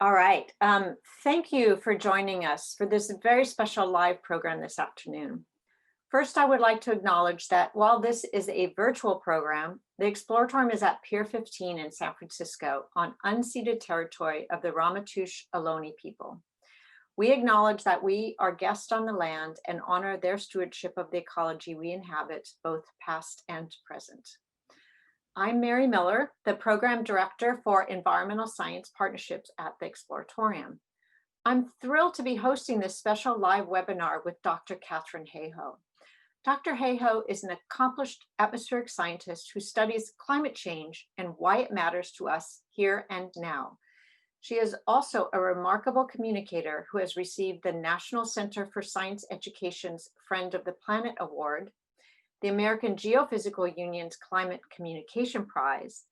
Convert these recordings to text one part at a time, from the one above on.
All right. Thank you for joining us for this very special live program this afternoon. First, I would like to acknowledge that while this is a virtual program, the Exploratorium is at Pier 15 in San Francisco on unceded territory of the Ramaytush Ohlone people. We acknowledge that we are guests on the land and honor their stewardship of the ecology we inhabit, both past and present. I'm Mary Miller, the Program Director for Environmental Science Partnerships at the Exploratorium. I'm thrilled to be hosting this special live webinar with Dr. Katharine Hayhoe. Dr. Hayhoe is an accomplished atmospheric scientist who studies climate change and why it matters to us here and now. She is also a remarkable communicator who has received the National Center for Science Education's Friend of the Planet Award, the American Geophysical Union's Climate Communication Prize,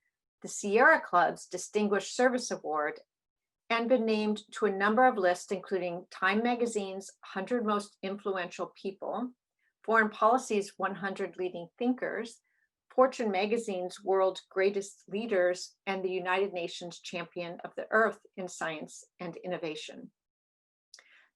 the Sierra Club's Distinguished Service Award, and been named to a number of lists, including Time Magazine's 100 Most Influential People, Foreign Policy's 100 Leading Thinkers, Fortune Magazine's World's Greatest Leaders, and the United Nations Champion of the Earth in Science and Innovation.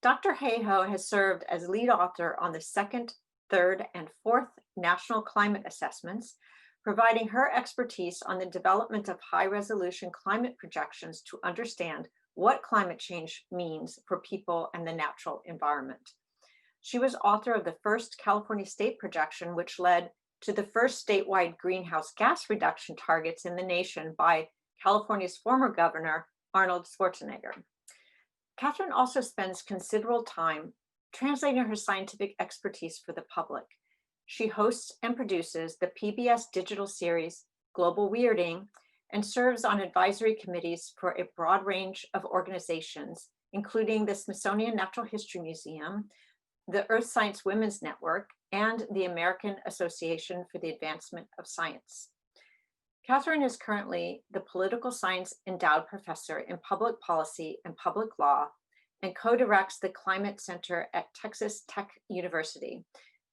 Dr. Hayhoe has served as lead author on the second, third, and fourth national climate assessments, providing her expertise on the development of high-resolution climate projections to understand what climate change means for people and the natural environment. She was author of the first California state projection, which led to the first statewide greenhouse gas reduction targets in the nation by California's former governor, Arnold Schwarzenegger. Katharine also spends considerable time translating her scientific expertise for the public. She hosts and produces the PBS digital series, Global Weirding, and serves on advisory committees for a broad range of organizations, including the Smithsonian Natural History Museum, the Earth Science Women's Network, and the American Association for the Advancement of Science. Katharine is currently the Political Science Endowed Professor in Public Policy and Public Law and co-directs the Climate Center at Texas Tech University.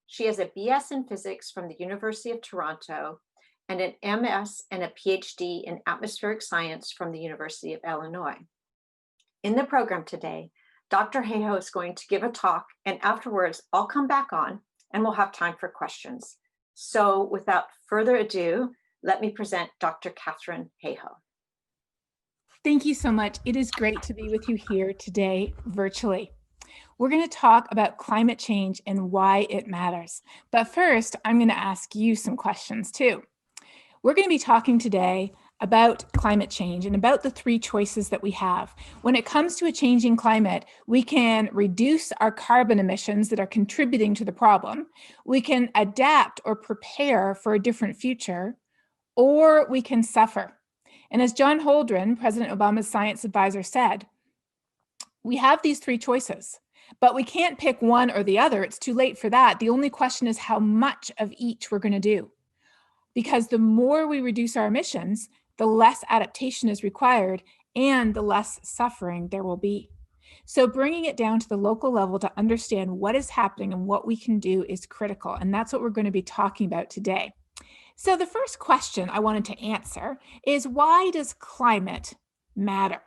She has a BS in physics from the University of Toronto and an MS and a PhD in atmospheric science from the University of Illinois. In the program today, Dr. Hayhoe is going to give a talk, and afterwards I'll come back on and we'll have time for questions. So without further ado, let me present Dr. Katharine Hayhoe. Thank you so much. It is great to be with you here today virtually. We're going to talk about climate change and why it matters. But first, I'm going to ask you some questions too. We're going to be talking today about climate change and about the three choices that we have. When it comes to a changing climate, we can reduce our carbon emissions that are contributing to the problem. We can adapt or prepare for a different future, or we can suffer. And as John Holdren, President Obama's science advisor, said, we have these three choices, but we can't pick one or the other. It's too late for that. The only question is how much of each we're going to do. Because the more we reduce our emissions, the less adaptation is required and the less suffering there will be. So bringing it down to the local level to understand what is happening and what we can do is critical. And that's what we're going to be talking about today. So the first question I wanted to answer is, why does climate matter?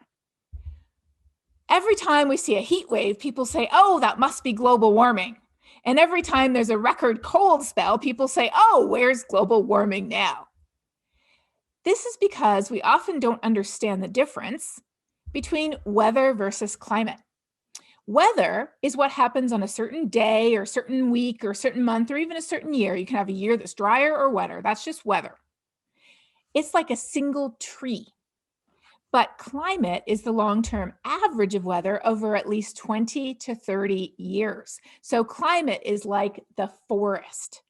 Every time we see a heat wave, people say, oh, that must be global warming. And every time there's a record cold spell, people say, oh, where's global warming now? This is because we often don't understand the difference between weather versus climate. Weather is what happens on a certain day or a certain week or a certain month or even a certain year. You can have a year that's drier or wetter. That's just weather. It's like a single tree. But climate is the long-term average of weather over at least 20 to 30 years. So climate is like the forest.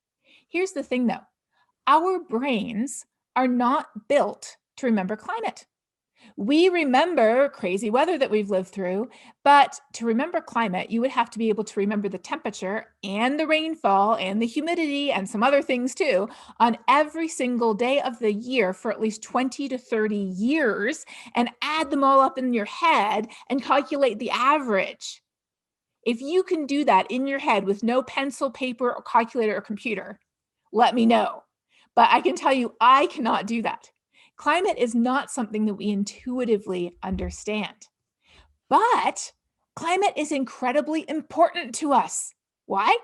Here's the thing though, our brains are not built to remember climate. We remember crazy weather that we've lived through, but to remember climate, you would have to be able to remember the temperature and the rainfall and the humidity and some other things too on every single day of the year for at least 20 to 30 years and add them all up in your head and calculate the average. If you can do that in your head with no pencil, paper, or calculator or computer, let me know. But I can tell you, I cannot do that. Climate is not something that we intuitively understand. But climate is incredibly important to us. Why?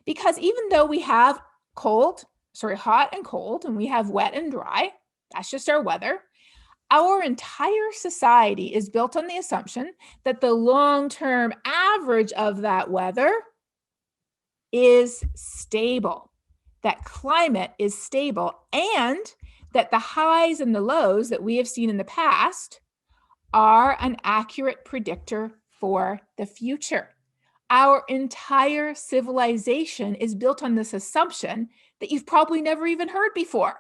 Because even though we have hot and cold, and we have wet and dry, that's just our weather, our entire society is built on the assumption that the long-term average of that weather is stable, that climate is stable, and that the highs and the lows that we have seen in the past are an accurate predictor for the future. Our entire civilization is built on this assumption that you've probably never even heard before.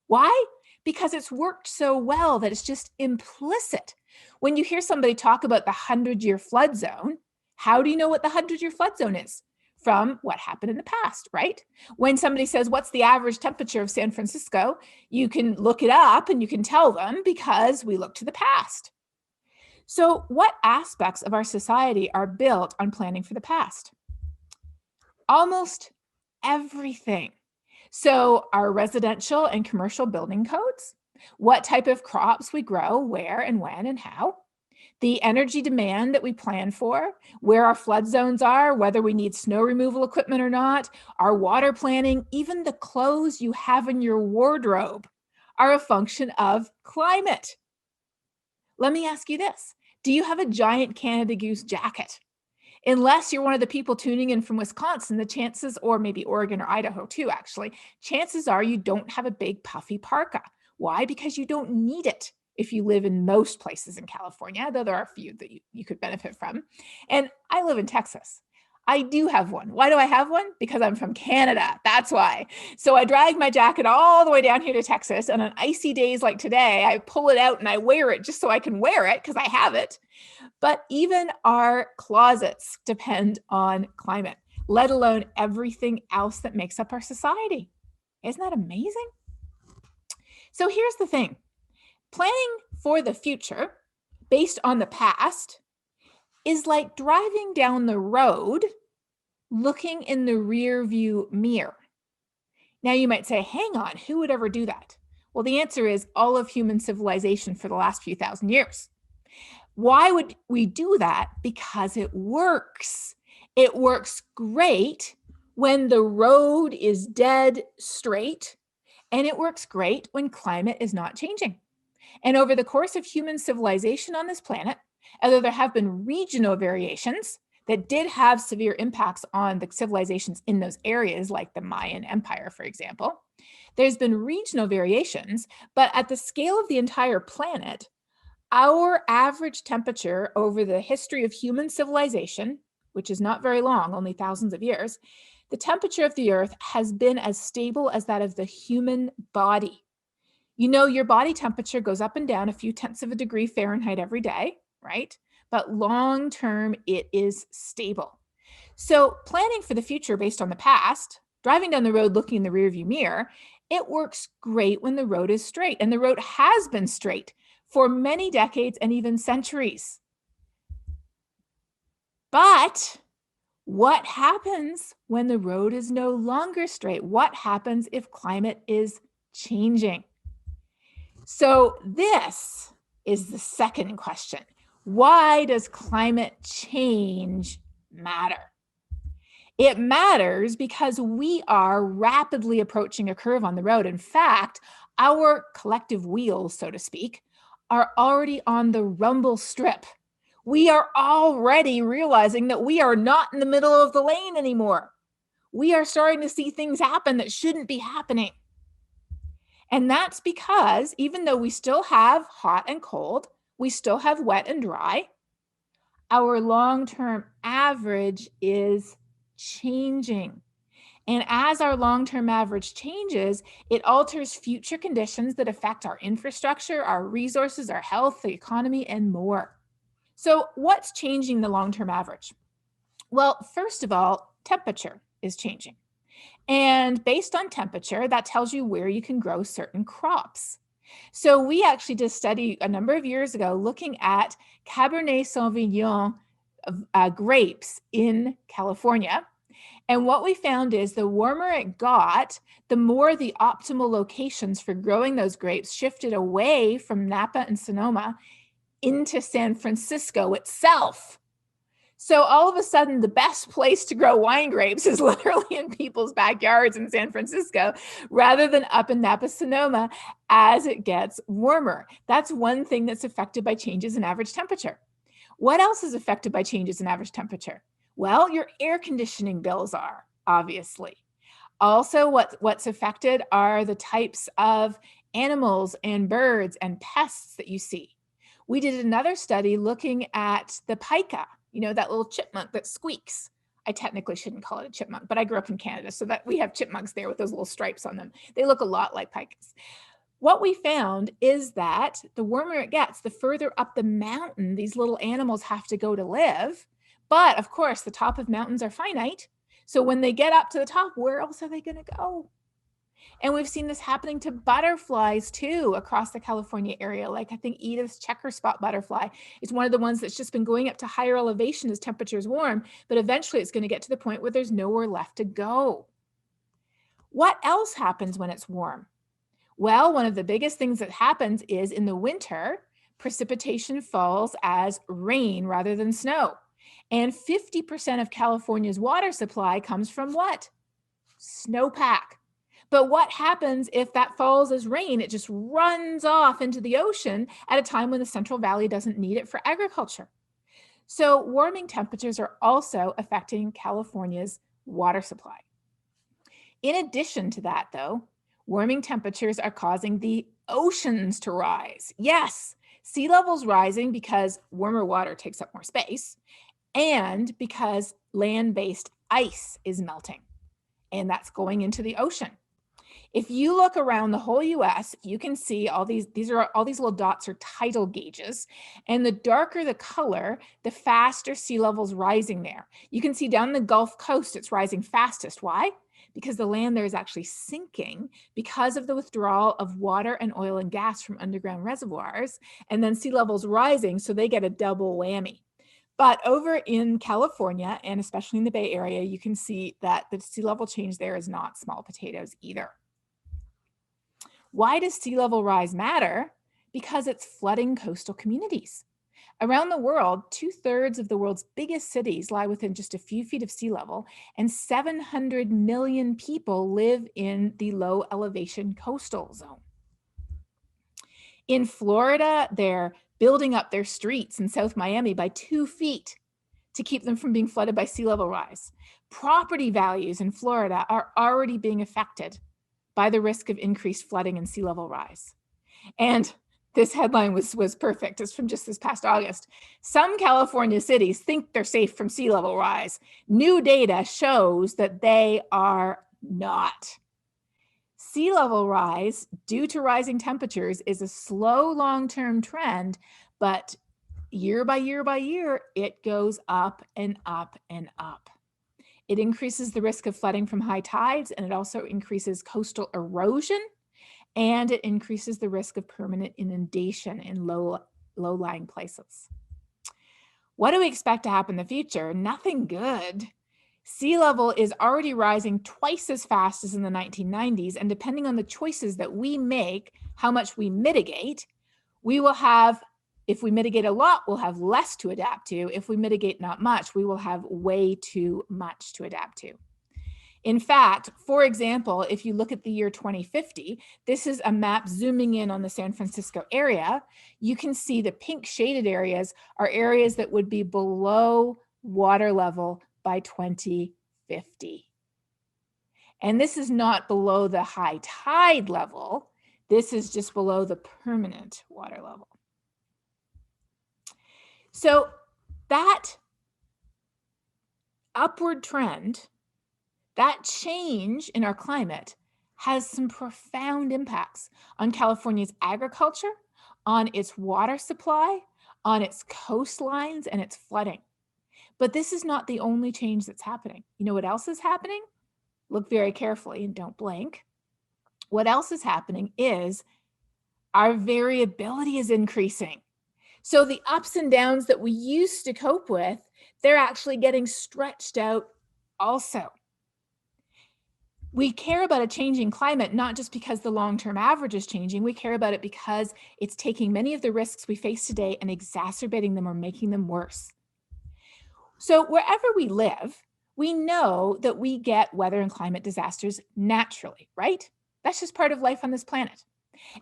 Why? Because it's worked so well that it's just implicit. When you hear somebody talk about the 100-year flood zone, how do you know what the 100-year flood zone is? From what happened in the past, right? When somebody says, what's the average temperature of San Francisco? You can look it up and you can tell them because we look to the past. So what aspects of our society are built on planning for the past? Almost everything. So our residential and commercial building codes, what type of crops we grow, where and when and how, the energy demand that we plan for, where our flood zones are, whether we need snow removal equipment or not, our water planning, even the clothes you have in your wardrobe are a function of climate. Let me ask you this. Do you have a giant Canada Goose jacket? Unless you're one of the people tuning in from Wisconsin, the chances, or maybe Oregon or Idaho too, actually, chances are you don't have a big puffy parka. Why? Because you don't need it if you live in most places in California, though there are a few that you could benefit from. And I live in Texas. I do have one. Why do I have one? Because I'm from Canada. That's why. So I drag my jacket all the way down here to Texas. And on icy days like today, I pull it out and I wear it just so I can wear it because I have it. But even our closets depend on climate, let alone everything else that makes up our society. Isn't that amazing? So here's the thing. Planning for the future based on the past is like driving down the road looking in the rear view mirror. Now you might say, hang on, who would ever do that? Well, the answer is all of human civilization for the last few thousand years. Why would we do that? Because it works. It works great when the road is dead straight, and it works great when climate is not changing. And over the course of human civilization on this planet, although there have been regional variations that did have severe impacts on the civilizations in those areas, like the Mayan Empire, for example, there's been regional variations, but at the scale of the entire planet, our average temperature over the history of human civilization, which is not very long, only thousands of years, the temperature of the Earth has been as stable as that of the human body. You know, your body temperature goes up and down a few tenths of a degree Fahrenheit every day, right? But long term, it is stable. So planning for the future based on the past, driving down the road looking in the rearview mirror, it works great when the road is straight. And the road has been straight for many decades and even centuries. But what happens when the road is no longer straight? What happens if climate is changing? So this is the second question. Why does climate change matter? It matters because we are rapidly approaching a curve on the road. In fact, our collective wheels, so to speak, are already on the rumble strip. We are already realizing that we are not in the middle of the lane anymore. We are starting to see things happen that shouldn't be happening. And that's because even though we still have hot and cold, we still have wet and dry, our long-term average is changing. And as our long-term average changes, it alters future conditions that affect our infrastructure, our resources, our health, the economy, and more. So what's changing the long-term average? Well, first of all, temperature is changing. And based on temperature, that tells you where you can grow certain crops. So we actually did a study a number of years ago looking at Cabernet Sauvignon grapes in California. And what we found is the warmer it got, the more the optimal locations for growing those grapes shifted away from Napa and Sonoma into San Francisco itself. So all of a sudden, the best place to grow wine grapes is literally in people's backyards in San Francisco, rather than up in Napa Sonoma as it gets warmer. That's one thing that's affected by changes in average temperature. What else is affected by changes in average temperature? Well, your air conditioning bills are, obviously. Also, what's affected are the types of animals and birds and pests that you see. We did another study looking at the pika, that little chipmunk that squeaks. I technically shouldn't call it a chipmunk, but I grew up in Canada, so that we have chipmunks there with those little stripes on them. They look a lot like pikas. What we found is that the warmer it gets, the further up the mountain these little animals have to go to live. But of course, the top of mountains are finite. So when they get up to the top, where else are they going to go? And we've seen this happening to butterflies too across the California area. Like I think Edith's checker spot butterfly is one of the ones that's just been going up to higher elevation as temperatures warm, but eventually it's going to get to the point where there's nowhere left to go. What else happens when it's warm? Well, one of the biggest things that happens is in the winter, precipitation falls as rain rather than snow. And 50% of California's water supply comes from what? Snowpack. But what happens if that falls as rain? It just runs off into the ocean at a time when the Central Valley doesn't need it for agriculture. So warming temperatures are also affecting California's water supply. In addition to that, though, warming temperatures are causing the oceans to rise. Yes, sea levels rising because warmer water takes up more space and because land-based ice is melting, and that's going into the ocean. If you look around the whole US, you can see all these little dots are tidal gauges. And the darker the color, the faster sea level's rising there. You can see down the Gulf Coast, it's rising fastest. Why? Because the land there is actually sinking because of the withdrawal of water and oil and gas from underground reservoirs. And then sea level's rising, so they get a double whammy. But over in California, and especially in the Bay Area, you can see that the sea level change there is not small potatoes either. Why does sea level rise matter? Because it's flooding coastal communities. Around the world, 2/3 of the world's biggest cities lie within just a few feet of sea level, and 700 million people live in the low elevation coastal zone. In Florida, they're building up their streets in South Miami by 2 feet to keep them from being flooded by sea level rise. Property values in Florida are already being affected by the risk of increased flooding and sea level rise. And this headline was perfect. It's from just this past August. Some California cities think they're safe from sea level rise. New data shows that they are not. Sea level rise due to rising temperatures is a slow long-term trend, but year by year by year, it goes up and up and up. It increases the risk of flooding from high tides, and it also increases coastal erosion, and it increases the risk of permanent inundation in low-lying places. What do we expect to happen in the future? Nothing good. Sea level is already rising twice as fast as in the 1990s, and depending on the choices that we make, how much we mitigate, we will have, if we mitigate a lot, we'll have less to adapt to. If we mitigate not much, we will have way too much to adapt to. In fact, for example, if you look at the year 2050, this is a map zooming in on the San Francisco area. You can see the pink shaded areas are areas that would be below water level by 2050. And this is not below the high tide level. This is just below the permanent water level. So that upward trend, that change in our climate has some profound impacts on California's agriculture, on its water supply, on its coastlines, and its flooding. But this is not the only change that's happening. You know what else is happening? Look very carefully and don't blink. What else is happening is our variability is increasing. So the ups and downs that we used to cope with, they're actually getting stretched out also. We care about a changing climate, not just because the long-term average is changing. We care about it because it's taking many of the risks we face today and exacerbating them or making them worse. So wherever we live, we know that we get weather and climate disasters naturally, right? That's just part of life on this planet.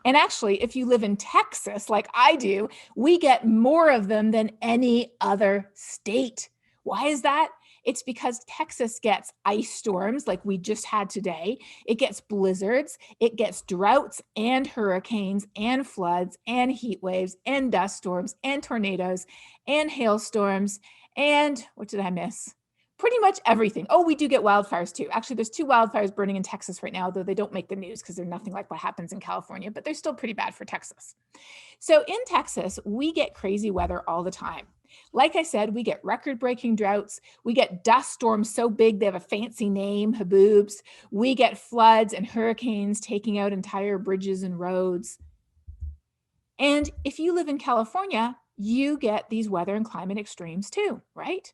And actually, if you live in Texas, like I do, we get more of them than any other state. Why is that? It's because Texas gets ice storms like we just had today. It gets blizzards, it gets droughts and hurricanes and floods and heat waves and dust storms and tornadoes and hailstorms. And what did I miss? Pretty much everything. Oh, we do get wildfires too. Actually, there's 2 wildfires burning in Texas right now, though they don't make the news because they're nothing like what happens in California, but they're still pretty bad for Texas. So in Texas, we get crazy weather all the time. Like I said, we get record-breaking droughts. We get dust storms so big they have a fancy name, haboobs. We get floods and hurricanes taking out entire bridges and roads. And if you live in California, you get these weather and climate extremes too, right?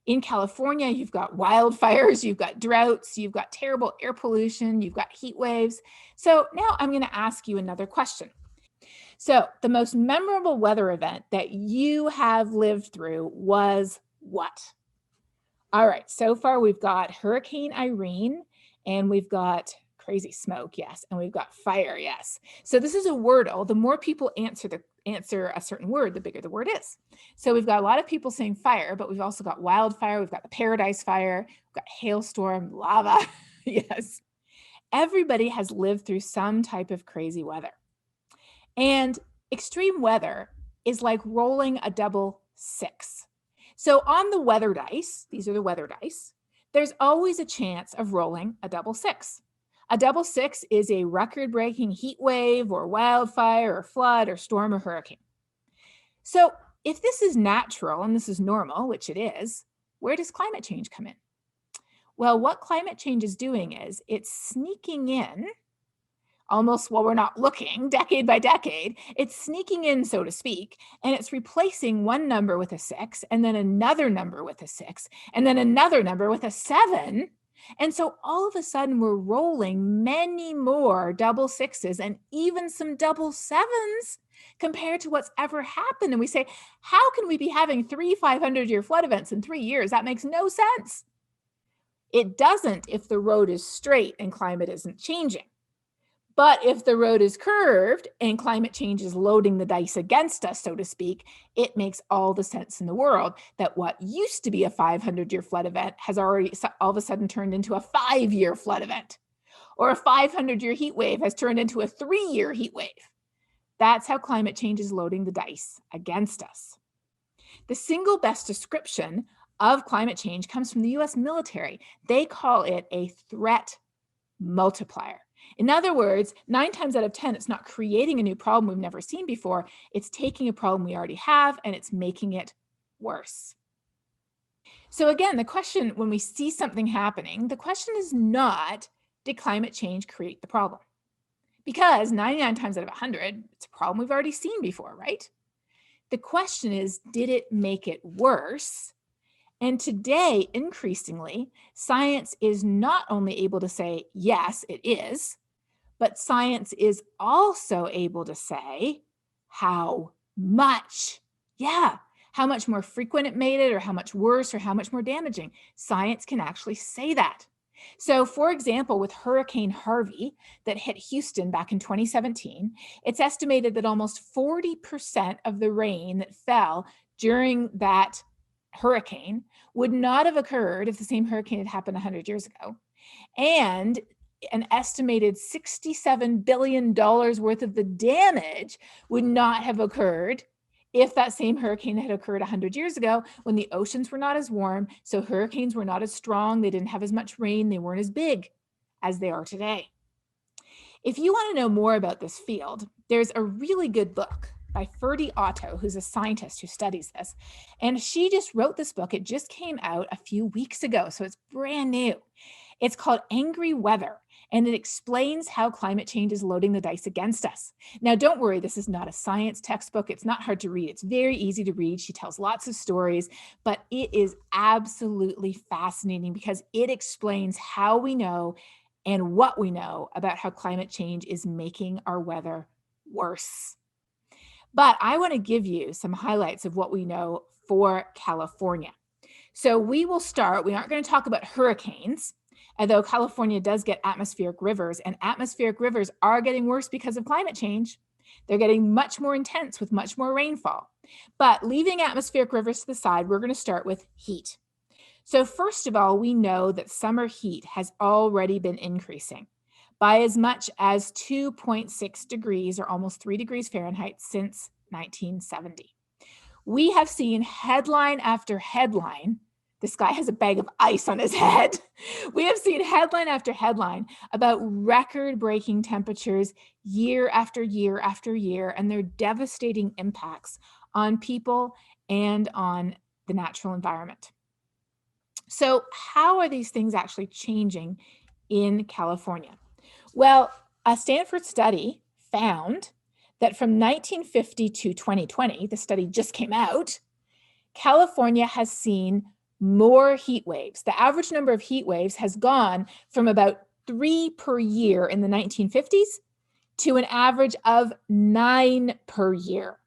In California, you've got wildfires, you've got droughts, you've got terrible air pollution, you've got heat waves. So now I'm going to ask you another question. So the most memorable weather event that you have lived through was what? All right, so far we've got Hurricane Irene and we've got crazy smoke, yes, and we've got fire, yes. So this is a wordle. The more people answer a certain word, the bigger the word is. So we've got a lot of people saying fire, but we've also got wildfire, we've got the Paradise Fire, we've got hailstorm, lava, yes. Everybody has lived through some type of crazy weather. And extreme weather is like rolling a double 6. So on the weather dice, these are the weather dice, there's always a chance of rolling a double 6. A double 6 is a record-breaking heat wave or wildfire or flood or storm or hurricane. So if this is natural and this is normal, which it is, where does climate change come in? Well, what climate change is doing is it's sneaking in almost while we're not looking, decade by decade, it's sneaking in, so to speak, and it's replacing one number with a 6, and then another number with a 6, and then another number with a 7. And so all of a sudden we're rolling many more double 6s and even some double 7s compared to what's ever happened. And we say, how can we be having 3 500-year flood events in 3 years? That makes no sense. It doesn't if the road is straight and climate isn't changing. But if the road is curved and climate change is loading the dice against us, so to speak, it makes all the sense in the world that what used to be a 500-year flood event has already all of a sudden turned into a 5-year flood event. Or a 500-year heat wave has turned into a 3-year heat wave. That's how climate change is loading the dice against us. The single best description of climate change comes from the US military. They call it a threat multiplier. In other words, 9 times out of 10, it's not creating a new problem we've never seen before. It's taking a problem we already have and it's making it worse. So again, the question when we see something happening, the question is not, did climate change create the problem? Because 99 times out of 100, it's a problem we've already seen before, right? The question is, did it make it worse? And today, increasingly, science is not only able to say, yes, it is, but science is also able to say how much. Yeah, how much more frequent it made it, or how much worse, or how much more damaging. Science can actually say that. So for example, with Hurricane Harvey that hit Houston back in 2017, it's estimated that almost 40% of the rain that fell during that hurricane would not have occurred if the same hurricane had happened 100 years ago. And an estimated $67 billion worth of the damage would not have occurred if that same hurricane had occurred 100 years ago when the oceans were not as warm, so hurricanes were not as strong, they didn't have as much rain, they weren't as big as they are today. If you want to know more about this field, there's a really good book by Ferdy Otto, who's a scientist who studies this. And she just wrote this book. It just came out a few weeks ago, so it's brand new. It's called Angry Weather, and it explains how climate change is loading the dice against us. Now, don't worry, this is not a science textbook. It's not hard to read. It's very easy to read. She tells lots of stories, but it is absolutely fascinating because it explains how we know and what we know about how climate change is making our weather worse. But I want to give you some highlights of what we know for California. So we will start, we aren't going to talk about hurricanes, although California does get atmospheric rivers, and atmospheric rivers are getting worse because of climate change. They're getting much more intense with much more rainfall. But leaving atmospheric rivers to the side, we're going to start with heat. So first of all, we know that summer heat has already been increasing by as much as 2.6 degrees or almost 3 degrees Fahrenheit since 1970. We have seen headline after headline. This guy has a bag of ice on his head. We have seen headline after headline about record-breaking temperatures year after year after year and their devastating impacts on people and on the natural environment. So how are these things actually changing in California? Well, a Stanford study found that from 1950 to 2020, the study just came out, California has seen more heat waves. The average number of heat waves has gone from about 3 per year in the 1950s to an average of 9 per year.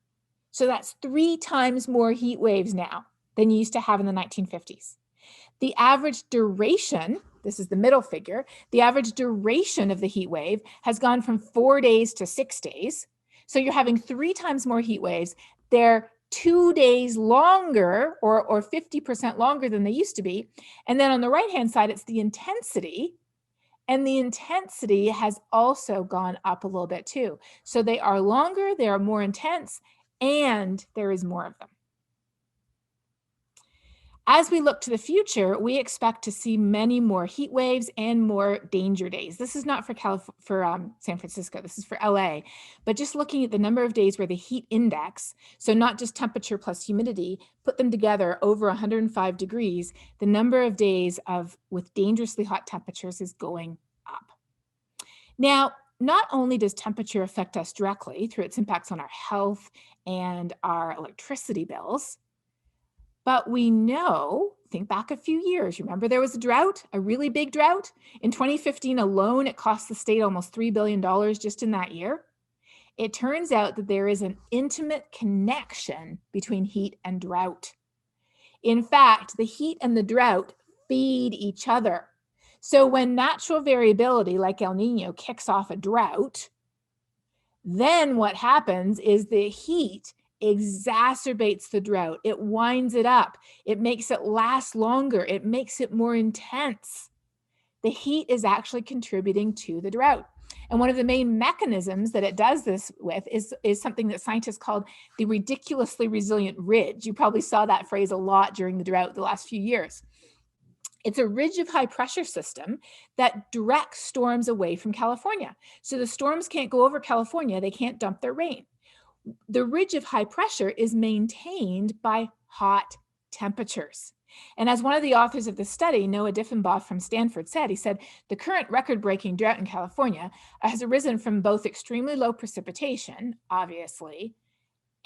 So that's 3 times more heat waves now than you used to have in the 1950s. The average duration, this is the middle figure, the average duration of the heat wave has gone from 4 days to 6 days. So you're having 3 times more heat waves. They're 2 days longer or 50% longer than they used to be. And then on the right-hand side, it's the intensity. And the intensity has also gone up a little bit too. So they are longer, they are more intense, and there is more of them. As we look to the future, we expect to see many more heat waves and more danger days. This is not for San Francisco, this is for LA, but just looking at the number of days where the heat index, so not just temperature plus humidity, put them together over 105 degrees, the number of days with dangerously hot temperatures is going up. Now, not only does temperature affect us directly through its impacts on our health and our electricity bills, but we know, think back a few years, remember there was a drought, a really big drought? In 2015 alone, it cost the state almost $3 billion just in that year. It turns out that there is an intimate connection between heat and drought. In fact, the heat and the drought feed each other. So when natural variability like El Nino kicks off a drought, then what happens is the heat exacerbates the drought. It winds it up. It makes it last longer. It makes it more intense. The heat is actually contributing to the drought. And one of the main mechanisms that it does this with is something that scientists called the ridiculously resilient ridge. You probably saw that phrase a lot during the drought the last few years. It's a ridge of high pressure system that directs storms away from California. So the storms can't go over California. They can't dump their rain. The ridge of high pressure is maintained by hot temperatures. And as one of the authors of the study, Noah Diffenbaugh from Stanford said, he said, the current record-breaking drought in California has arisen from both extremely low precipitation, obviously,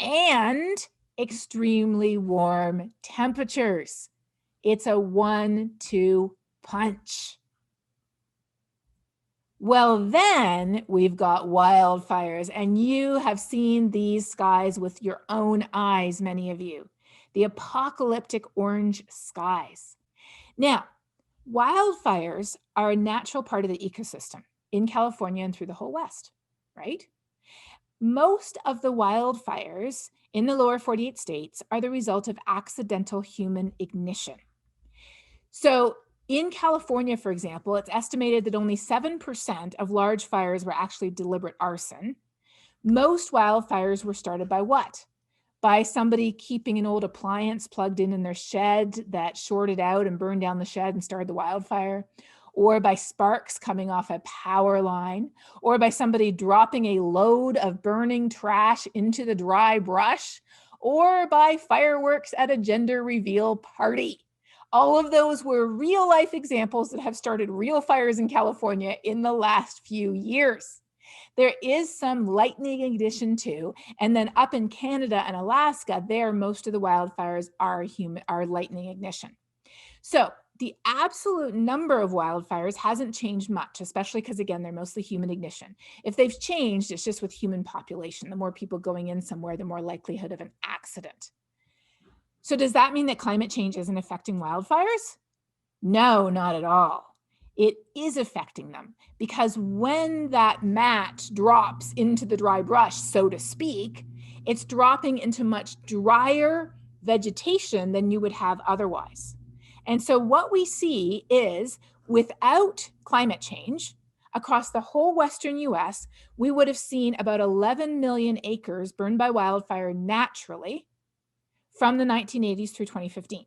and extremely warm temperatures. It's a 1-2 punch. Well, then we've got wildfires, and you have seen these skies with your own eyes, many of you, the apocalyptic orange skies. Now, wildfires are a natural part of the ecosystem in California and through the whole West, right? Most of the wildfires in the lower 48 states are the result of accidental human ignition. So in California, for example, it's estimated that only 7% of large fires were actually deliberate arson. Most wildfires were started by what? By somebody keeping an old appliance plugged in their shed that shorted out and burned down the shed and started the wildfire, or by sparks coming off a power line, or by somebody dropping a load of burning trash into the dry brush, or by fireworks at a gender reveal party. All of those were real life examples that have started real fires in California in the last few years. There is some lightning ignition too, and then up in Canada and Alaska, there most of the wildfires are lightning ignition. So the absolute number of wildfires hasn't changed much, especially because, again, they're mostly human ignition. If they've changed, it's just with human population. The more people going in somewhere, the more likelihood of an accident. So does that mean that climate change isn't affecting wildfires? No, not at all. It is affecting them because when that match drops into the dry brush, so to speak, it's dropping into much drier vegetation than you would have otherwise. And so what we see is without climate change, across the whole Western US, we would have seen about 11 million acres burned by wildfire naturally from the 1980s through 2015.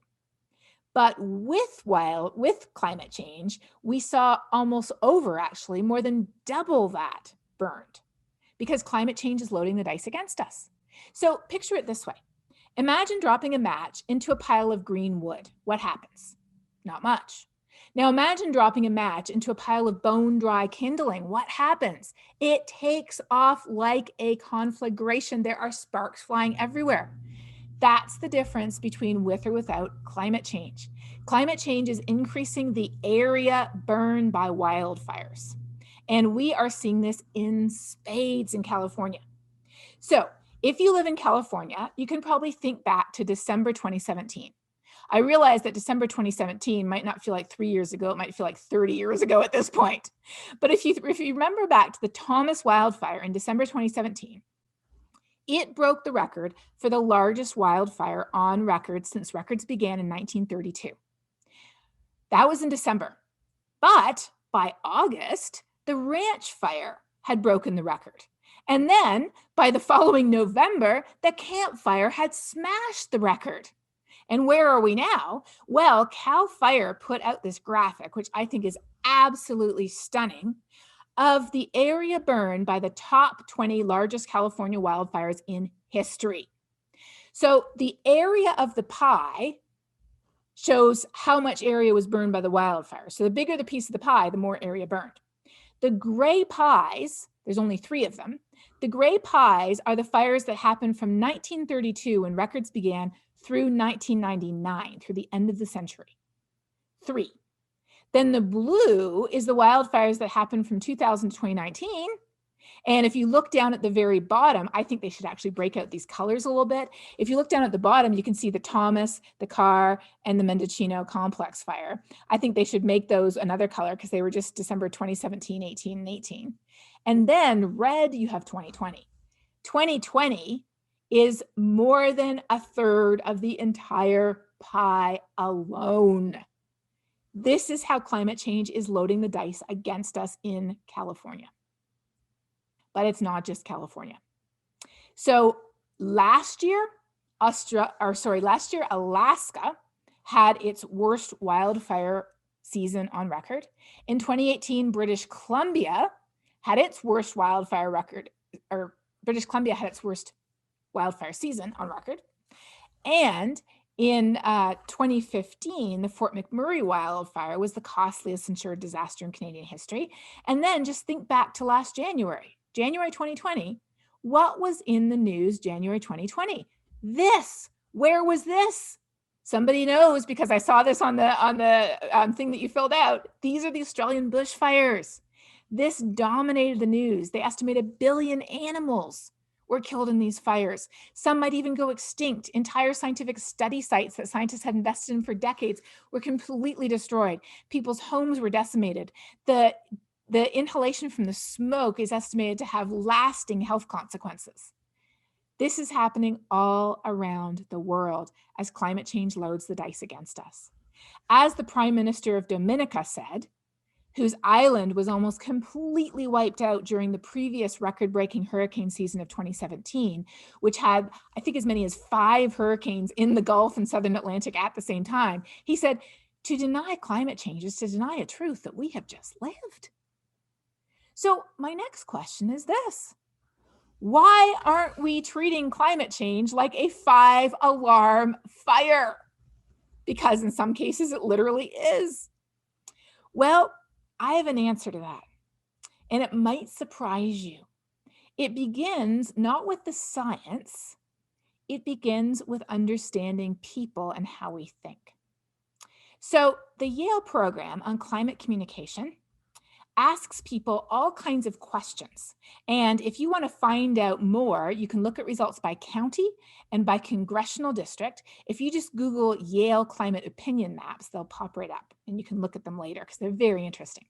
But with climate change, we saw actually more than double that burned because climate change is loading the dice against us. So picture it this way. Imagine dropping a match into a pile of green wood. What happens? Not much. Now imagine dropping a match into a pile of bone dry kindling. What happens? It takes off like a conflagration. There are sparks flying everywhere. That's the difference between with or without climate change. Climate change is increasing the area burned by wildfires. And we are seeing this in spades in California. So if you live in California, you can probably think back to December 2017. I realize that December 2017 might not feel like 3 years ago. It might feel like 30 years ago at this point. But if you remember back to the Thomas wildfire in December 2017, it broke the record for the largest wildfire on record since records began in 1932. That was in December. But by August, the ranch fire had broken the record. And then by the following November, the campfire had smashed the record. And where are we now? Well, Cal Fire put out this graphic, which I think is absolutely stunning, of the area burned by the top 20 largest California wildfires in history. So the area of the pie shows how much area was burned by the wildfire. So the bigger the piece of the pie, the more area burned. The gray pies, there's only 3 of them. The gray pies are the fires that happened from 1932 when records began through 1999, through the end of the century. 3. Then the blue is the wildfires that happened from 2000 to 2019. And if you look down at the very bottom, I think they should actually break out these colors a little bit. If you look down at the bottom, you can see the Thomas, the Carr, and the Mendocino complex fire. I think they should make those another color because they were just December 2017, 18, and 18. And then red, you have 2020. 2020 is more than a third of the entire pie alone. This is how climate change is loading the dice against us in California. But it's not just California. So last year, Alaska had its worst wildfire season on record. In 2018, British Columbia had its worst wildfire season on record. And in 2015, the Fort McMurray wildfire was the costliest insured disaster in Canadian history. And then just think back to last January 2020. What was in the news January 2020? This. Where was this? Somebody knows because I saw this on the thing that you filled out. These are the Australian bushfires. This dominated the news. They estimate 1 billion animals were killed in these fires. Some might even go extinct. Entire scientific study sites that scientists had invested in for decades were completely destroyed. People's homes were decimated. The inhalation from the smoke is estimated to have lasting health consequences. This is happening all around the world as climate change loads the dice against us. As the Prime Minister of Dominica said, whose island was almost completely wiped out during the previous record-breaking hurricane season of 2017, which had, I think, as many as 5 hurricanes in the Gulf and Southern Atlantic at the same time. He said, to deny climate change is to deny a truth that we have just lived. So my next question is this. Why aren't we treating climate change like a 5-alarm fire? Because in some cases it literally is. Well, I have an answer to that, and it might surprise you. It begins not with the science, it begins with understanding people and how we think. So the Yale program on climate communication asks people all kinds of questions. And if you want to find out more, you can look at results by county and by congressional district. If you just Google Yale climate opinion maps, they'll pop right up and you can look at them later because they're very interesting.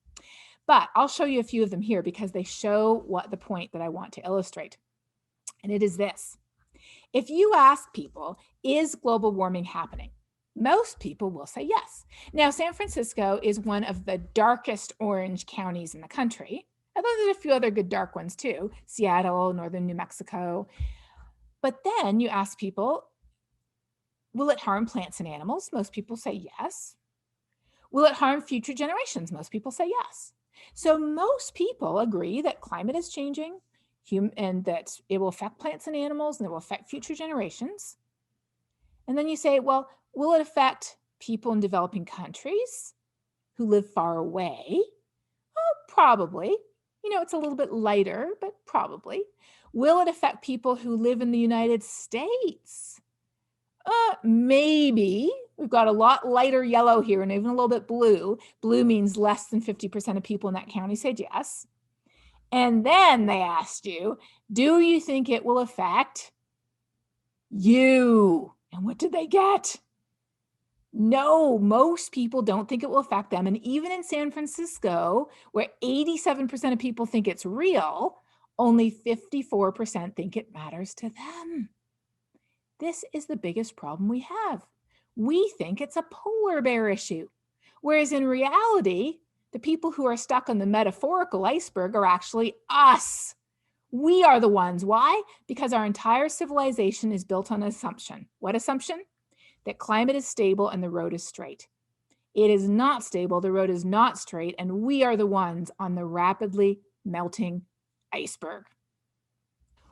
But I'll show you a few of them here because they show what the point that I want to illustrate. And it is this. If you ask people, is global warming happening? Most people will say yes. Now, San Francisco is one of the darkest orange counties in the country. Although there's a few other good dark ones too, Seattle, northern New Mexico. But then you ask people, will it harm plants and animals? Most people say yes. Will it harm future generations? Most people say yes. So most people agree that climate is changing and that it will affect plants and animals and it will affect future generations. And then you say, well, will it affect people in developing countries who live far away? Oh, probably. You know, it's a little bit lighter, but probably. Will it affect people who live in the United States? Maybe. We've got a lot lighter yellow here and even a little bit blue. Blue means less than 50% of people in that county said yes. And then they asked you, do you think it will affect you? And what did they get? No, most people don't think it will affect them. And even in San Francisco, where 87% of people think it's real, only 54% think it matters to them. This is the biggest problem we have. We think it's a polar bear issue, whereas in reality, the people who are stuck on the metaphorical iceberg are actually us. We are the ones. Why? Because our entire civilization is built on an assumption. What assumption? That climate is stable and the road is straight. It is not stable, the road is not straight, and we are the ones on the rapidly melting iceberg.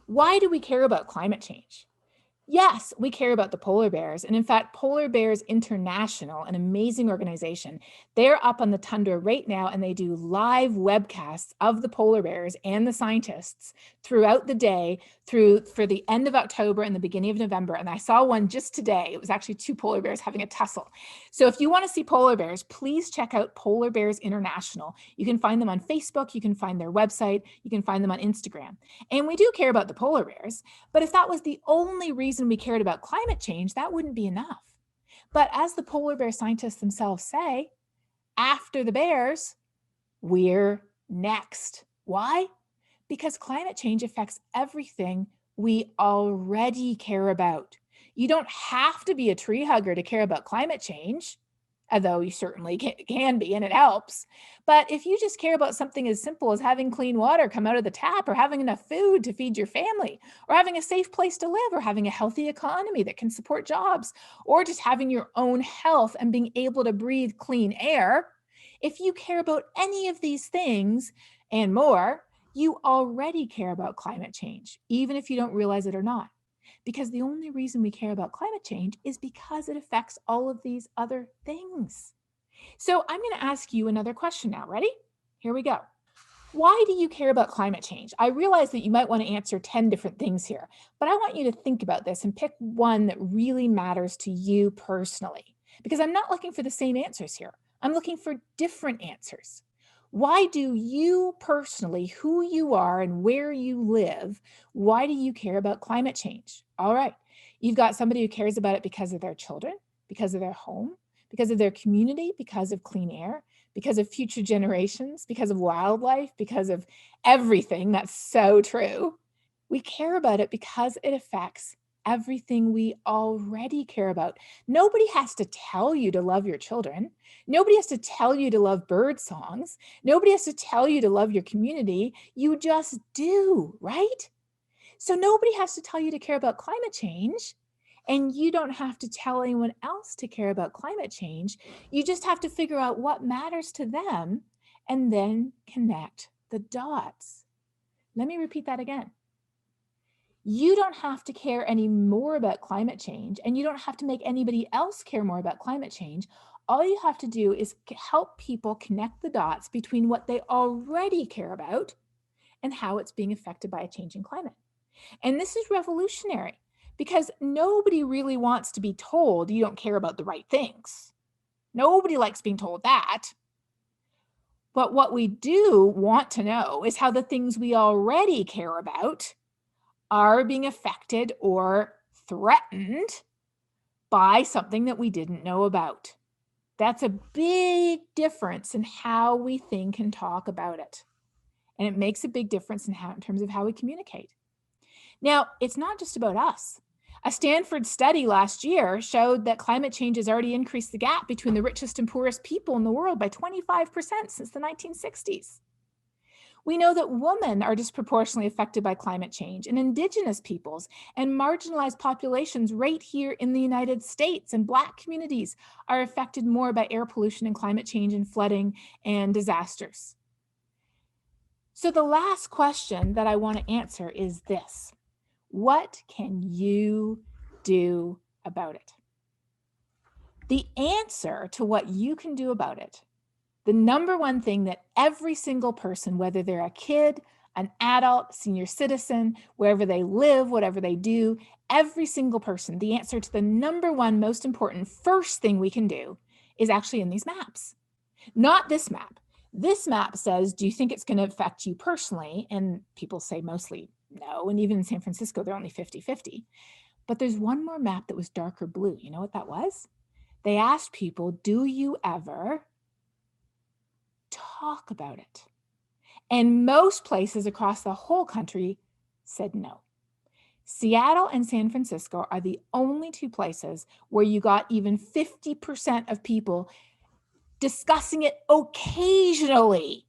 Why do we care about climate change? Yes, we care about the polar bears. And in fact, Polar Bears International, an amazing organization, they're up on the tundra right now and they do live webcasts of the polar bears and the scientists throughout the day for the end of October and the beginning of November. And I saw one just today. It was actually two polar bears having a tussle. So if you want to see polar bears, please check out Polar Bears International. You can find them on Facebook. You can find their website. You can find them on Instagram. And we do care about the polar bears. But if that was the only reason we cared about climate change, that wouldn't be enough. But as the polar bear scientists themselves say, after the bears, we're next. Why? Because climate change affects everything we already care about. You don't have to be a tree hugger to care about climate change, although you certainly can be, and it helps. But if you just care about something as simple as having clean water come out of the tap, or having enough food to feed your family, or having a safe place to live, or having a healthy economy that can support jobs, or just having your own health and being able to breathe clean air, if you care about any of these things and more, you already care about climate change, even if you don't realize it or not. Because the only reason we care about climate change is because it affects all of these other things. So I'm going to ask you another question now. Ready? Here we go. Why do you care about climate change? I realize that you might want to answer 10 different things here, but I want you to think about this and pick one that really matters to you personally, because I'm not looking for the same answers here. I'm looking for different answers. Why do you personally, who you are and where you live, why do you care about climate change? All right, you've got somebody who cares about it because of their children, because of their home, because of their community, because of clean air, because of future generations, because of wildlife, because of everything. That's so true. We care about it because it affects everything we already care about. Nobody has to tell you to love your children. Nobody has to tell you to love bird songs. Nobody has to tell you to love your community. You just do, right? So nobody has to tell you to care about climate change. And you don't have to tell anyone else to care about climate change. You just have to figure out what matters to them and then connect the dots. Let me repeat that again. You don't have to care any more about climate change, and you don't have to make anybody else care more about climate change. All you have to do is help people connect the dots between what they already care about and how it's being affected by a changing climate. And this is revolutionary because nobody really wants to be told you don't care about the right things. Nobody likes being told that. But what we do want to know is how the things we already care about are being affected or threatened by something that we didn't know about. That's a big difference in how we think and talk about it. And it makes a big difference in terms of how we communicate. Now, it's not just about us. A Stanford study last year showed that climate change has already increased the gap between the richest and poorest people in the world by 25% since the 1960s. We know that women are disproportionately affected by climate change, and Indigenous peoples and marginalized populations right here in the United States, and Black communities are affected more by air pollution and climate change and flooding and disasters. So the last question that I want to answer is this: what can you do about it? The answer to what you can do about it, the number one thing that every single person, whether they're a kid, an adult, senior citizen, wherever they live, whatever they do, every single person, the answer to the number one most important first thing we can do is actually in these maps. Not this map. This map says, do you think it's going to affect you personally? And people say mostly no. And even in San Francisco, they're only 50-50. But there's one more map that was darker blue. You know what that was? They asked people, do you ever talk about it? And most places across the whole country said no. Seattle and San Francisco are the only two places where you got even 50% of people discussing it occasionally.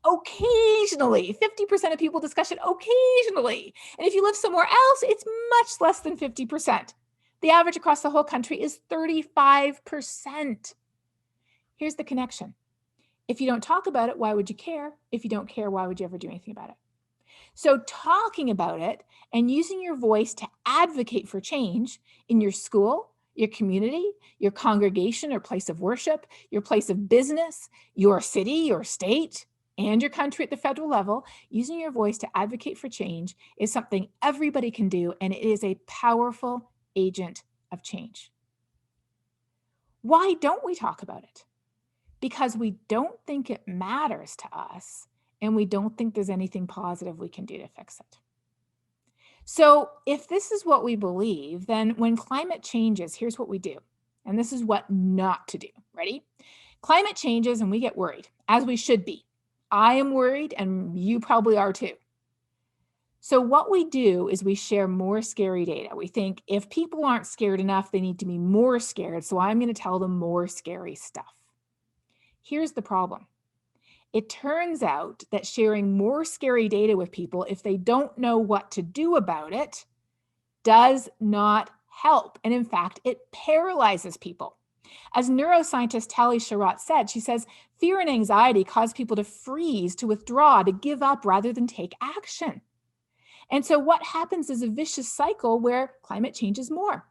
Occasionally. 50% of people discuss it occasionally. And if you live somewhere else, it's much less than 50%. The average across the whole country is 35%. Here's the connection. If you don't talk about it, why would you care? If you don't care, why would you ever do anything about it? So talking about it and using your voice to advocate for change in your school, your community, your congregation or place of worship, your place of business, your city, your state, and your country at the federal level, using your voice to advocate for change is something everybody can do, and it is a powerful agent of change. Why don't we talk about it? Because we don't think it matters to us, and we don't think there's anything positive we can do to fix it. So if this is what we believe, then when climate changes, here's what we do. And this is what not to do. Ready? Climate changes and we get worried, as we should be. I am worried and you probably are too. So what we do is we share more scary data. We think if people aren't scared enough, they need to be more scared. So I'm going to tell them more scary stuff. Here's the problem. It turns out that sharing more scary data with people, if they don't know what to do about it, does not help. And in fact, it paralyzes people. As neuroscientist Tali Sharot said, she says, fear and anxiety cause people to freeze, to withdraw, to give up rather than take action. And so what happens is a vicious cycle where climate changes more.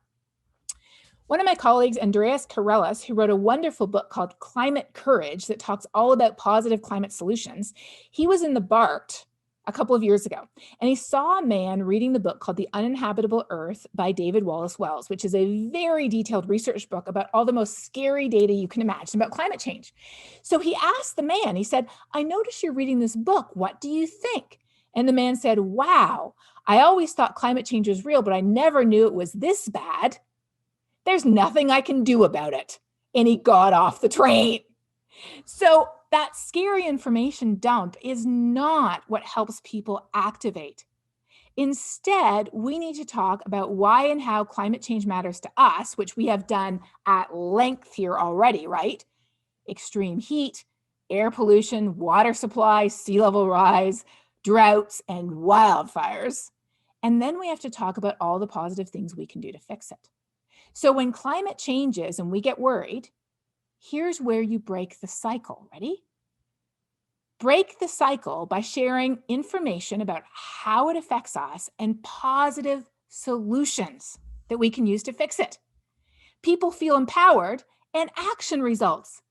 One of my colleagues, Andreas Karelis, who wrote a wonderful book called Climate Courage that talks all about positive climate solutions, he was in the BART a couple of years ago, and he saw a man reading the book called The Uninhabitable Earth by David Wallace Wells, which is a very detailed research book about all the most scary data you can imagine about climate change. So he asked the man, he said, I noticed you're reading this book. What do you think? And the man said, wow, I always thought climate change was real, but I never knew it was this bad. There's nothing I can do about it. And he got off the train. So that scary information dump is not what helps people activate. Instead, we need to talk about why and how climate change matters to us, which we have done at length here already, right? Extreme heat, air pollution, water supply, sea level rise, droughts, and wildfires. And then we have to talk about all the positive things we can do to fix it. So when climate changes and we get worried, here's where you break the cycle. Ready? Break the cycle by sharing information about how it affects us and positive solutions that we can use to fix it. People feel empowered and action results.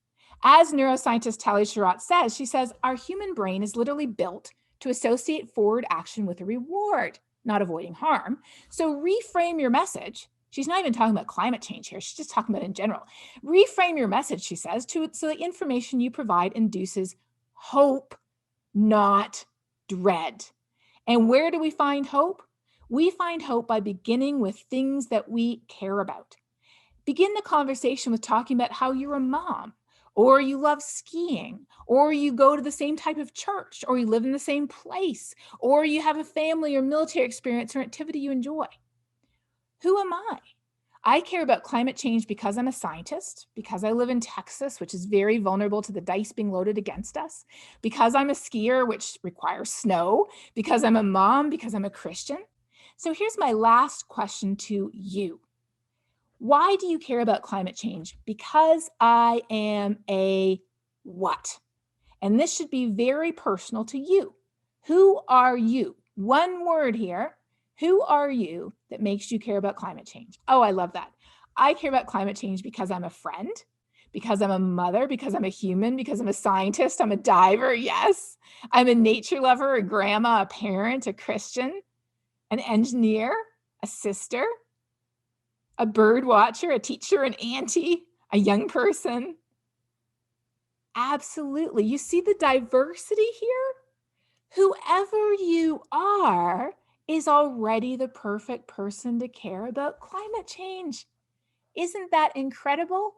As neuroscientist Tali Sharot says, she says, our human brain is literally built to associate forward action with a reward, not avoiding harm. So reframe your message She's not even talking about climate change here. She's just talking about in general. Reframe your message, she says, so the information you provide induces hope, not dread. And where do we find hope? We find hope by beginning with things that we care about. Begin the conversation with talking about how you're a mom, or you love skiing, or you go to the same type of church, or you live in the same place, or you have a family or military experience or activity you enjoy. Who am I? I care about climate change because I'm a scientist, because I live in Texas, which is very vulnerable to the dice being loaded against us, because I'm a skier, which requires snow, because I'm a mom, because I'm a Christian. So here's my last question to you. Why do you care about climate change? Because I am a what? And this should be very personal to you. Who are you? One word here. Who are you that makes you care about climate change? Oh, I love that. I care about climate change because I'm a friend, because I'm a mother, because I'm a human, because I'm a scientist, I'm a diver, yes. I'm a nature lover, a grandma, a parent, a Christian, an engineer, a sister, a bird watcher, a teacher, an auntie, a young person. Absolutely. You see the diversity here? Whoever you are is already the perfect person to care about climate change. Isn't that incredible?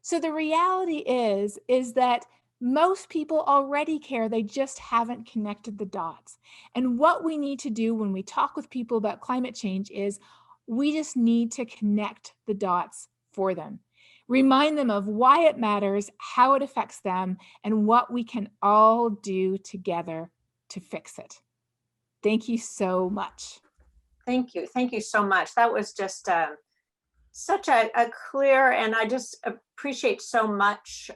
So the reality is that most people already care, they just haven't connected the dots. And what we need to do when we talk with people about climate change is we just need to connect the dots for them. Remind them of why it matters, how it affects them, and what we can all do together to fix it. Thank you so much. Thank you. Thank you so much. That was just such a clear, and I just appreciate so much.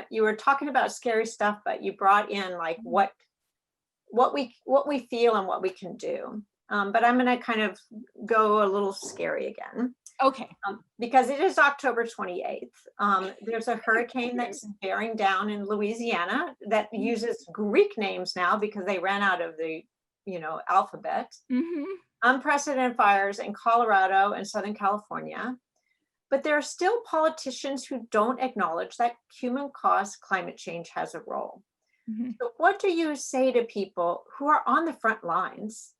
You were talking about scary stuff, but you brought in like what we feel and what we can do. But I'm going to kind of go a little scary again. Okay. Because it is October 28th. There's a hurricane that's bearing down in Louisiana that uses Greek names now because they ran out of the, alphabet. Mm-hmm. Unprecedented fires in Colorado and Southern California. But there are still politicians who don't acknowledge that human-caused climate change has a role. Mm-hmm. So what do you say to people who are on the front lines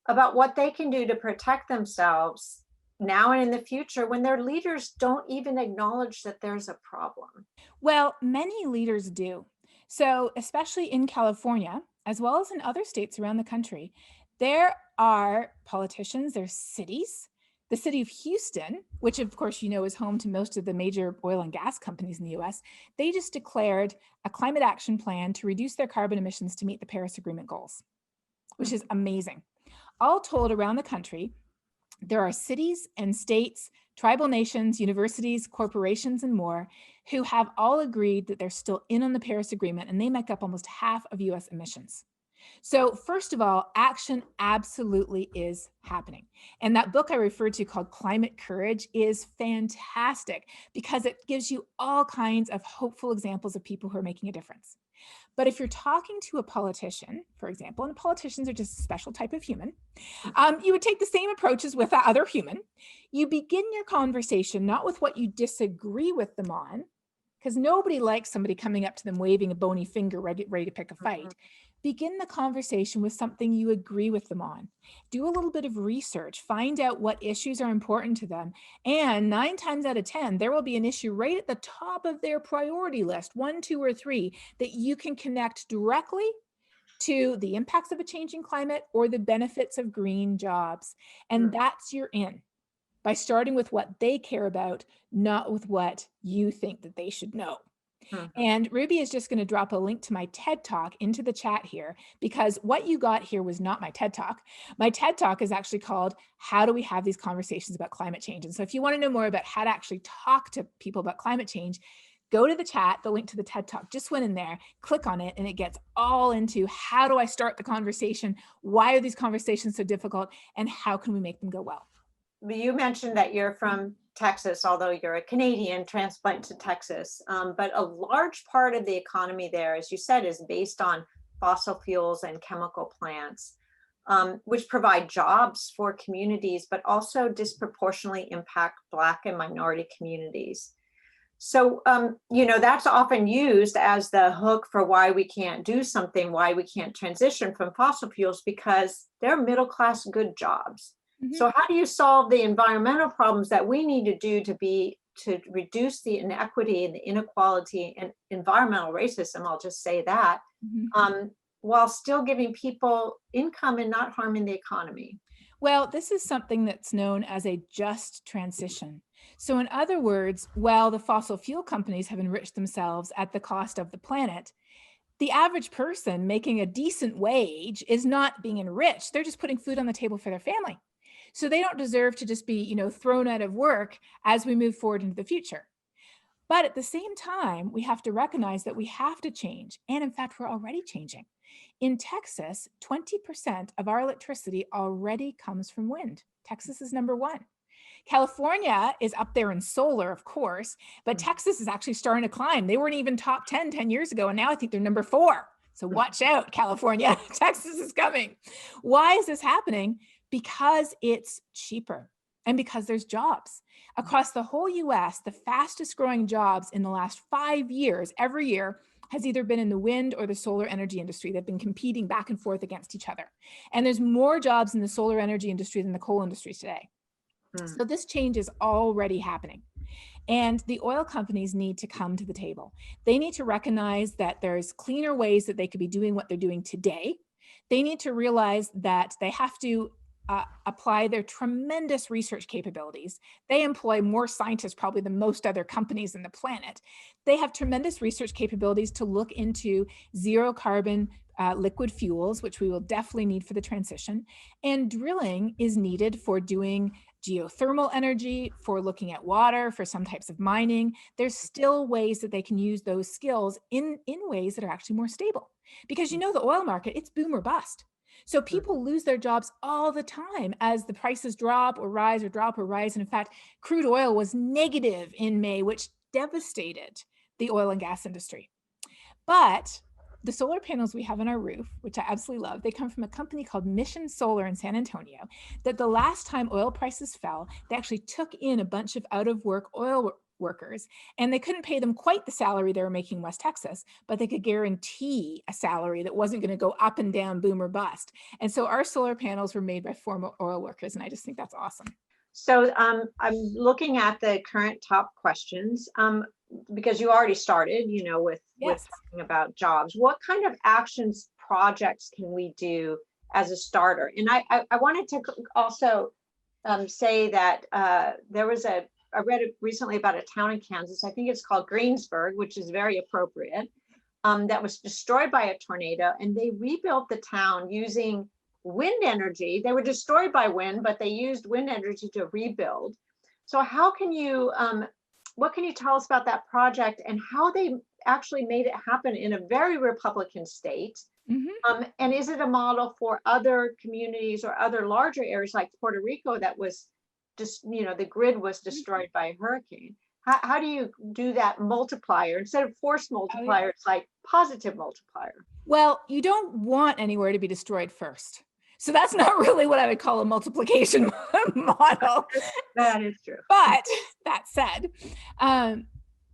about what they can do to protect themselves now and in the future when their leaders don't even acknowledge that there's a problem? Well, many leaders do. So, especially in California, as well as in other states around the country, there are politicians, there's cities. The city of Houston, which of course you know is home to most of the major oil and gas companies in the US, they just declared a climate action plan to reduce their carbon emissions to meet the Paris Agreement goals, which is amazing. All told, around the country, there are cities and states, tribal nations, universities, corporations, and more who have all agreed that they're still in on the Paris Agreement, and they make up almost half of US emissions. So first of all, action absolutely is happening. And that book I referred to called Climate Courage is fantastic because it gives you all kinds of hopeful examples of people who are making a difference. But if you're talking to a politician, for example, and politicians are just a special type of human, you would take the same approach as with that other human. You begin your conversation not with what you disagree with them on, because nobody likes somebody coming up to them waving a bony finger, ready to pick a fight. Begin the conversation with something you agree with them on. Do a little bit of research, find out what issues are important to them. And 9 times out of 10, there will be an issue right at the top of their priority list, 1, 2, or 3, that you can connect directly to the impacts of a changing climate or the benefits of green jobs. And that's your in, by starting with what they care about, not with what you think that they should know. And Ruby is just going to drop a link to my TED Talk into the chat here, because what you got here was not my TED Talk. My TED Talk is actually called How Do We Have These Conversations About Climate Change? And so if you want to know more about how to actually talk to people about climate change, go to the chat, the link to the TED Talk just went in there, click on it, and it gets all into how do I start the conversation? Why are these conversations so difficult? And how can we make them go well? You mentioned that you're from Texas, although you're a Canadian transplant to Texas. But a large part of the economy there, as you said, is based on fossil fuels and chemical plants. which provide jobs for communities, but also disproportionately impact Black and minority communities. So, that's often used as the hook for why we can't do something, why we can't transition from fossil fuels, because they're middle-class good jobs. So how do you solve the environmental problems that we need to do to reduce the inequity and the inequality and environmental racism, I'll just say that, while still giving people income and not harming the economy? Well, this is something that's known as a just transition. So in other words, while the fossil fuel companies have enriched themselves at the cost of the planet, the average person making a decent wage is not being enriched. They're just putting food on the table for their family. So they don't deserve to just be, thrown out of work as we move forward into the future. But at the same time, we have to recognize that we have to change. And in fact, we're already changing. In Texas, 20% of our electricity already comes from wind. Texas is number one. California is up there in solar, of course, but Texas is actually starting to climb. They weren't even top 10 years ago, and now I think they're number 4. So watch out, California. Texas is coming. Why is this happening? Because it's cheaper and because there's jobs. Across the whole US, the fastest growing jobs in the last 5 years, every year, has either been in the wind or the solar energy industry. They've been competing back and forth against each other. And there's more jobs in the solar energy industry than the coal industry today. So this change is already happening. And the oil companies need to come to the table. They need to recognize that there's cleaner ways that they could be doing what they're doing today. They need to realize that they have to apply their tremendous research capabilities. They employ more scientists probably than most other companies in the planet. They have tremendous research capabilities to look into zero carbon liquid fuels, which we will definitely need for the transition. And drilling is needed for doing geothermal energy, for looking at water, for some types of mining. There's still ways that they can use those skills in ways that are actually more stable. Because the oil market, it's boom or bust. So people lose their jobs all the time as the prices drop or rise or drop or rise. And in fact, crude oil was negative in May, which devastated the oil and gas industry. But the solar panels we have on our roof, which I absolutely love, they come from a company called Mission Solar in San Antonio, that the last time oil prices fell, they actually took in a bunch of out of work oil workers, and they couldn't pay them quite the salary they were making in West Texas, but they could guarantee a salary that wasn't going to go up and down, boom or bust. And so our solar panels were made by former oil workers, and I just think that's awesome. So I'm looking at the current top questions because you already started, with talking about jobs. What kind of actions, projects can we do as a starter? And I wanted to also say that I read recently about a town in Kansas, I think it's called Greensburg, which is very appropriate, that was destroyed by a tornado, and they rebuilt the town using wind energy. They were destroyed by wind, but they used wind energy to rebuild. So what can you tell us about that project and how they actually made it happen in a very Republican state? And is it a model for other communities or other larger areas like Puerto Rico that was just, the grid was destroyed by a hurricane? How do you do that multiplier? Instead of force multiplier, it's like positive multiplier. Well, you don't want anywhere to be destroyed first. So that's not really what I would call a multiplication model. That is true. But that said,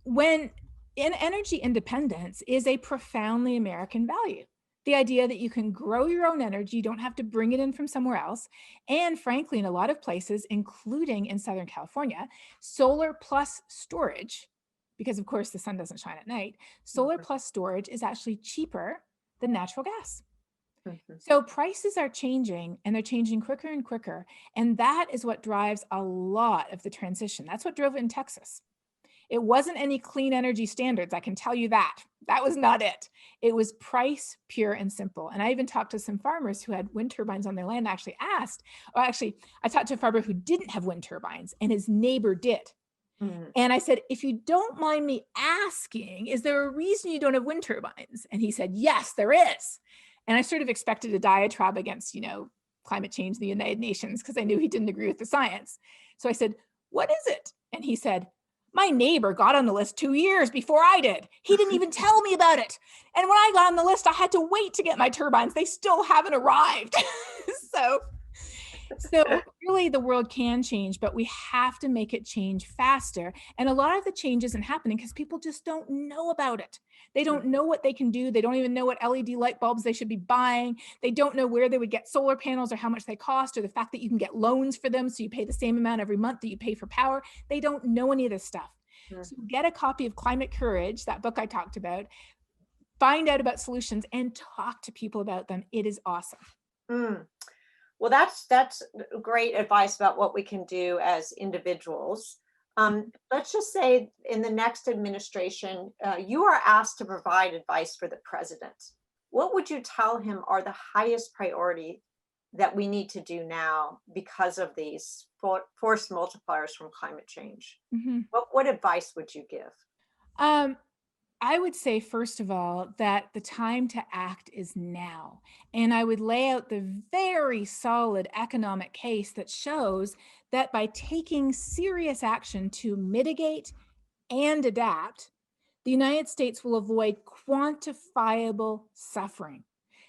when energy independence is a profoundly American value. The idea that you can grow your own energy, you don't have to bring it in from somewhere else. And frankly, in a lot of places, including in Southern California, solar plus storage, because of course the sun doesn't shine at night, solar plus storage is actually cheaper than natural gas. So prices are changing, and they're changing quicker and quicker. And that is what drives a lot of the transition. That's what drove it in Texas. It wasn't any clean energy standards, I can tell you that. That was not it. It was price, pure and simple. And I even talked to some farmers who had wind turbines on their land. I talked to a farmer who didn't have wind turbines, and his neighbor did. And I said, if you don't mind me asking, is there a reason you don't have wind turbines? And he said, yes, there is. And I sort of expected a diatribe against, climate change in the United Nations, because I knew he didn't agree with the science. So I said, what is it? And he said, my neighbor got on the list 2 years before I did. He didn't even tell me about it. And when I got on the list, I had to wait to get my turbines. They still haven't arrived. So so really the world can change, but we have to make it change faster. And a lot of the change isn't happening because people just don't know about it. They don't know what they can do. They don't even know what LED light bulbs they should be buying. They don't know where they would get solar panels or how much they cost, or the fact that you can get loans for them so you pay the same amount every month that you pay for power. They don't know any of this stuff. So get a copy of Climate Courage, that book I talked about, find out about solutions and talk to people about them. It is awesome. Mm. Well, that's great advice about what we can do as individuals. Let's just say in the next administration, you are asked to provide advice for the president. What would you tell him are the highest priority that we need to do now because of these force multipliers from climate change? Mhm. What advice would you give? Um, I would say, first of all, that the time to act is now. And I would lay out the very solid economic case that shows that by taking serious action to mitigate and adapt, the United States will avoid quantifiable suffering,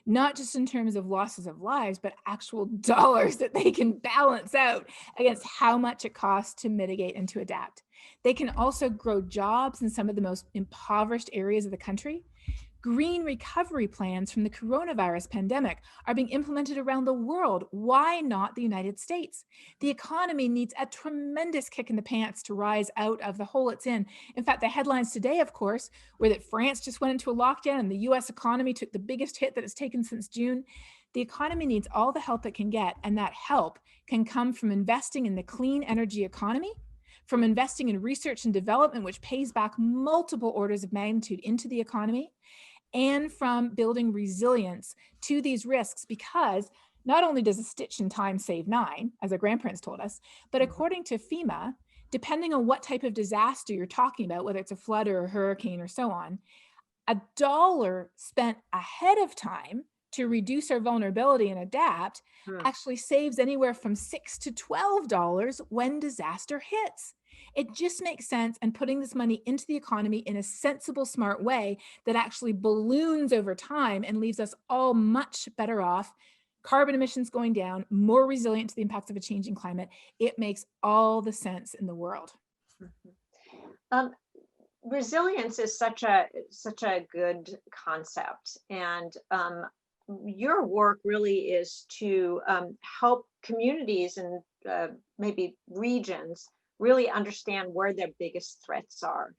not just in terms of losses of lives, but actual dollars that they can balance out against how much it costs to mitigate and to adapt. They can also grow jobs in some of the most impoverished areas of the country. Green recovery plans from the coronavirus pandemic are being implemented around the world. Why not the United States? The economy needs a tremendous kick in the pants to rise out of the hole it's in. In fact, the headlines today, of course, were that France just went into a lockdown and the US economy took the biggest hit that it's taken since June. The economy needs all the help it can get, and that help can come from investing in the clean energy economy, from investing in research and development, which pays back multiple orders of magnitude into the economy, and from building resilience to these risks, because not only does a stitch in time save nine, as our grandparents told us, but according to FEMA, depending on what type of disaster you're talking about, whether it's a flood or a hurricane or so on, $1 spent ahead of time to reduce our vulnerability and adapt actually saves anywhere from $6 to $12 when disaster hits. It just makes sense, and putting this money into the economy in a sensible, smart way that actually balloons over time and leaves us all much better off, carbon emissions going down, more resilient to the impacts of a changing climate. It makes all the sense in the world. Um, Resilience is such a good concept, and your work really is to help communities and maybe regions really understand where their biggest threats are.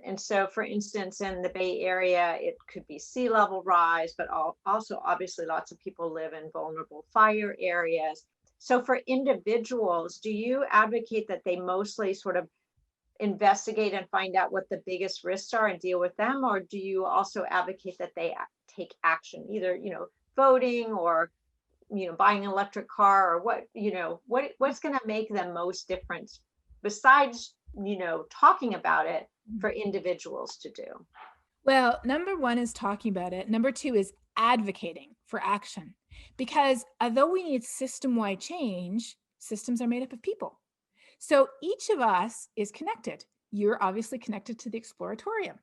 And so, for instance, in the Bay Area, it could be sea level rise, but also obviously lots of people live in vulnerable fire areas. So for individuals, do you advocate that they mostly sort of investigate and find out what the biggest risks are and deal with them, or do you also advocate that they take action, either voting or buying an electric car, or what's going to make the most difference besides talking about it for individuals to do? Well, number one is talking about it. Number two is advocating for action. Because although we need system-wide change, systems are made up of people. So each of us is connected. You're obviously connected to the exploratorium.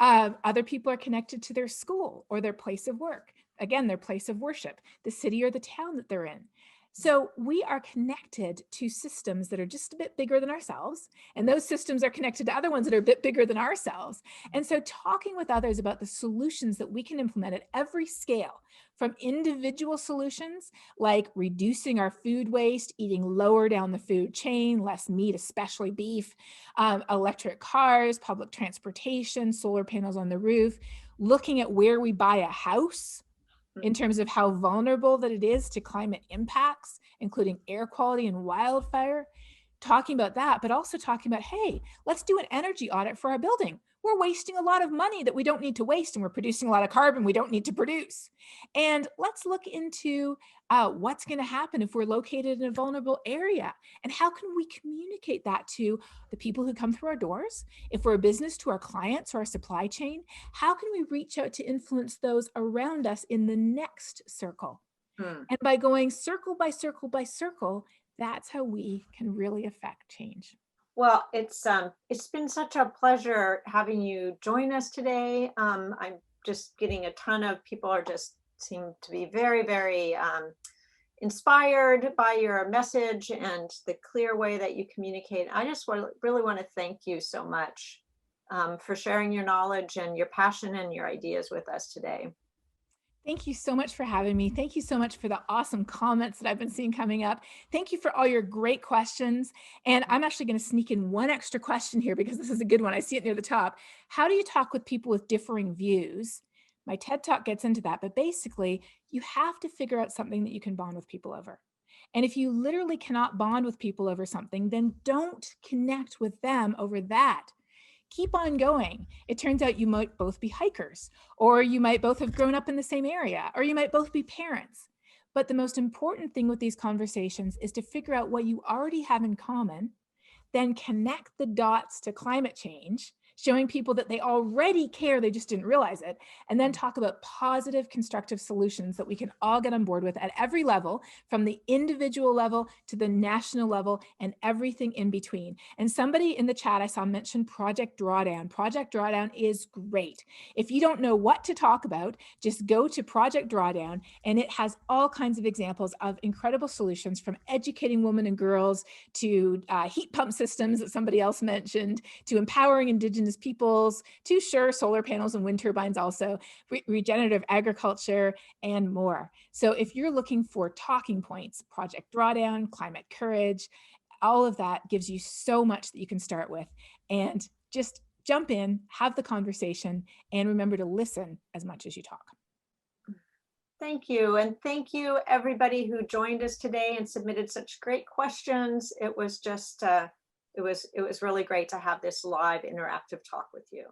Other people are connected to their school or their place of work. Again, their place of worship, the city or the town that they're in. So we are connected to systems that are just a bit bigger than ourselves. And those systems are connected to other ones that are a bit bigger than ourselves. And so talking with others about the solutions that we can implement at every scale, from individual solutions like reducing our food waste, eating lower down the food chain, less meat, especially beef, electric cars, public transportation, solar panels on the roof, looking at where we buy a house in terms of how vulnerable that it is to climate impacts, including air quality and wildfire, talking about that, but also talking about, hey, let's do an energy audit for our building. We're wasting a lot of money that we don't need to waste, and we're producing a lot of carbon we don't need to produce. And let's look into what's going to happen if we're located in a vulnerable area, and how can we communicate that to the people who come through our doors? If we're a business, to our clients or our supply chain, how can we reach out to influence those around us in the next circle? And by going circle by circle by circle, that's how we can really affect change. Well, it's been such a pleasure having you join us today. I'm just getting a ton of people are just seem to be very, very inspired by your message and the clear way that you communicate. I just really want to thank you so much for sharing your knowledge and your passion and your ideas with us today. Thank you so much for having me. Thank you so much for the awesome comments that I've been seeing coming up. Thank you for all your great questions. And I'm actually going to sneak in one extra question here because this is a good one. I see it near the top. How do you talk with people with differing views? My TED Talk gets into that, but basically, you have to figure out something that you can bond with people over. And if you literally cannot bond with people over something, then don't connect with them over that. Keep on going. It turns out you might both be hikers, or you might both have grown up in the same area, or you might both be parents. But the most important thing with these conversations is to figure out what you already have in common, then connect the dots to climate change, showing people that they already care, they just didn't realize it, and then talk about positive, constructive solutions that we can all get on board with at every level, from the individual level to the national level and everything in between. And somebody in the chat I saw mention Project Drawdown. Project Drawdown is great. If you don't know what to talk about, just go to Project Drawdown, and it has all kinds of examples of incredible solutions, from educating women and girls to heat pump systems that somebody else mentioned, to empowering Indigenous peoples, to solar panels and wind turbines also, regenerative agriculture, and more. So if you're looking for talking points, Project Drawdown, Climate Courage, all of that gives you so much that you can start with. And just jump in, have the conversation, and remember to listen as much as you talk. Thank you. And thank you everybody who joined us today and submitted such great questions. It was just, it was really great to have this live interactive talk with you.